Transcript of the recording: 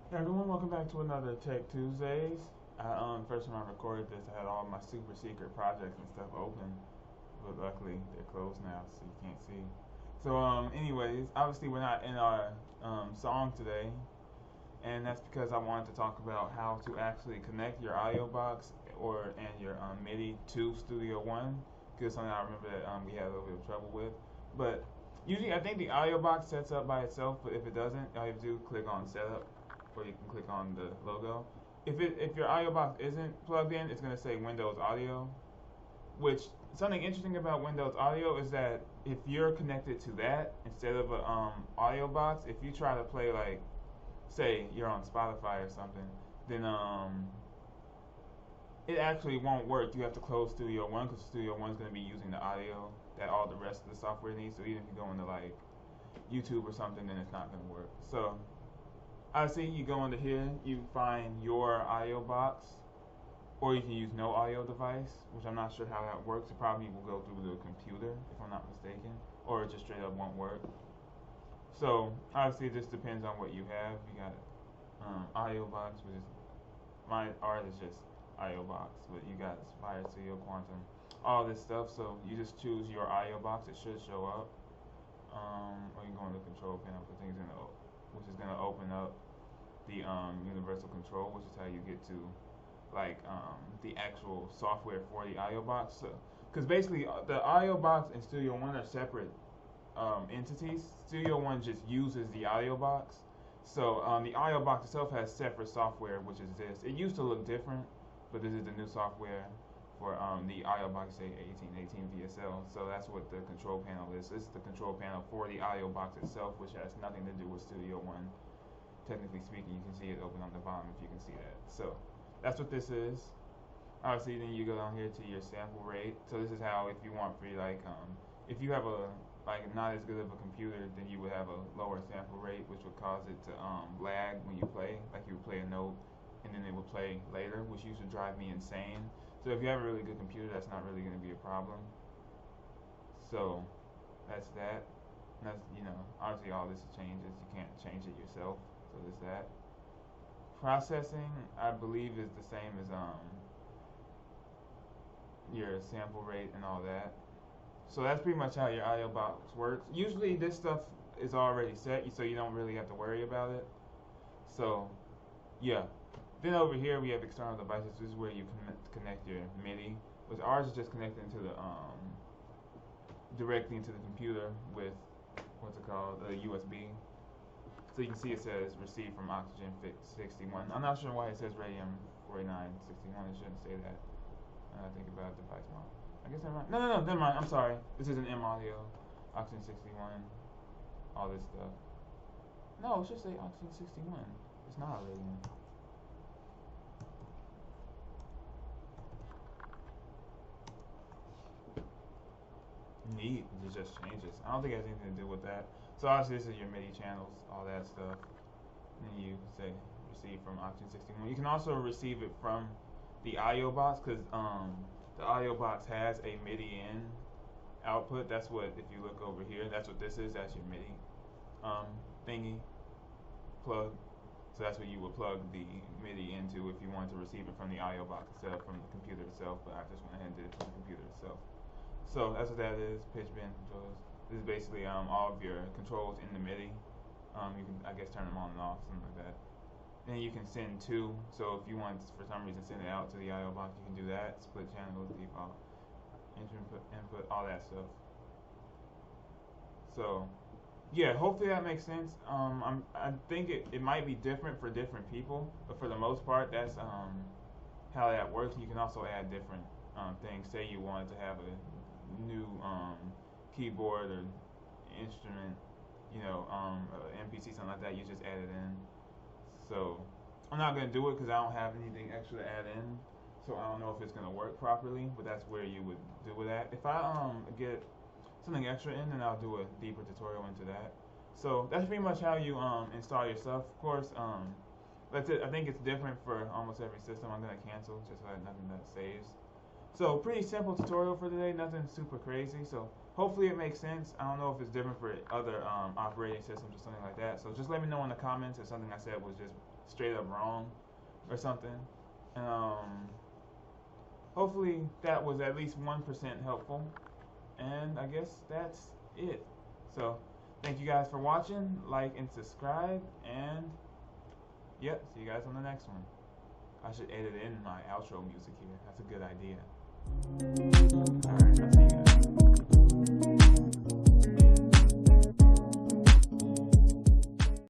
Hey everyone, welcome back to another Tech Tuesdays. First when I recorded this, I had all my super secret projects and stuff open, but luckily they're closed now, so you can't see. Anyways, obviously we're not in our song today, and that's because I wanted to talk about how to actually connect your audio box and your Midi to Studio One, because something I remember that we had a little bit of trouble with. But usually, I think the audio box sets up by itself, but if it doesn't, all you have to do is click on Setup, or you can click on the logo. If your audio box isn't plugged in, it's gonna say Windows Audio. Which something interesting about Windows Audio is that if you're connected to that instead of a audio box, if you try to play like say you're on Spotify or something, then it actually won't work. You have to close Studio One because Studio One's going to be using the audio that all the rest of the software needs. So even if you go into like YouTube or something, then it's not going to work. So I see you go into here, you find your audio box, or you can use no audio device, which I'm not sure how that works. It probably will go through the computer if I'm not mistaken, or it just straight up won't work. So obviously, it just depends on what you have. You got audio box, which is my art is just IO box, but you got Spire Studio Quantum, all this stuff. So you just choose your IO box. It should show up, or you can go in the control panel for things which is gonna open up the universal control, which is how you get to like the actual software for the IO box. So, because basically the IO box and Studio One are separate entities. Studio One just uses the audio box. So the audio box itself has separate software, which is this. It used to look different, but this is the new software for the audio box, say 1818 VSL. So that's what the control panel is. This is the control panel for the audio box itself, which has nothing to do with Studio One. Technically speaking, you can see it open on the bottom if you can see that. So that's what this is. Obviously, then you go down here to your sample rate. So this is how, if you want free, like, if you have a like not as good of a computer, then you would have a lower sample rate, which would cause it to lag when you play. Like you would play a note, and then it would play later, which used to drive me insane. So if you have a really good computer, that's not really going to be a problem. So that's that. And that's obviously all this changes. You can't change it yourself. So there's that. Processing, I believe, is the same as your sample rate and all that. So that's pretty much how your audio box works. Usually this stuff is already set, so you don't really have to worry about it. So yeah. Then over here we have external devices. This is where you connect your Midi. With ours is just connecting to the directly into the computer with what's it called, a USB. So you can see it says received from Oxygen 61. I'm not sure why it says Radium 4961. It shouldn't say that. I think about device model. I guess never mind. No, never mind. I'm sorry. This is an M audio, Oxygen 61, all this stuff. No, it should say Oxygen 61. It's not a Radium. Neat. It just changes. I don't think it has anything to do with that. So obviously this is your MIDI channels, all that stuff. And then you say receive from Oxygen 61. You can also receive it from the audio box because the audio box has a MIDI in output. That's what, if you look over here, that's what this is. That's your MIDI thingy plug. So that's what you would plug the MIDI into if you wanted to receive it from the audio box instead of from the computer itself. But I just went ahead and did it from the computer itself. So that's what that is. Pitch bend controls. This is basically all of your controls in the MIDI. You can, I guess, turn them on and off, something like that. Then you can send to. So if you want, for some reason, send it out to the I/O box, you can do that. Split channel, default, input, all that stuff. So yeah, hopefully that makes sense. I think it might be different for different people, but for the most part, that's how that works. You can also add different things. Say you wanted to have a new keyboard or instrument, MPC, something like that. You just add it in. So I'm not gonna do it because I don't have anything extra to add in. So I don't know if it's gonna work properly, but that's where you would do that. If I get something extra in, then I'll do a deeper tutorial into that. So that's pretty much how you install your stuff. Of course, that's it. I think it's different for almost every system. I'm gonna cancel just so I have nothing that saves. So pretty simple tutorial for today. Nothing super crazy. So hopefully it makes sense. I don't know if it's different for other operating systems or something like that. So just let me know in the comments if something I said was just straight up wrong or something. Hopefully that was at least 1% helpful. And I guess that's it. So thank you guys for watching. Like and subscribe. And yep, see you guys on the next one. I should edit in my outro music here. That's a good idea.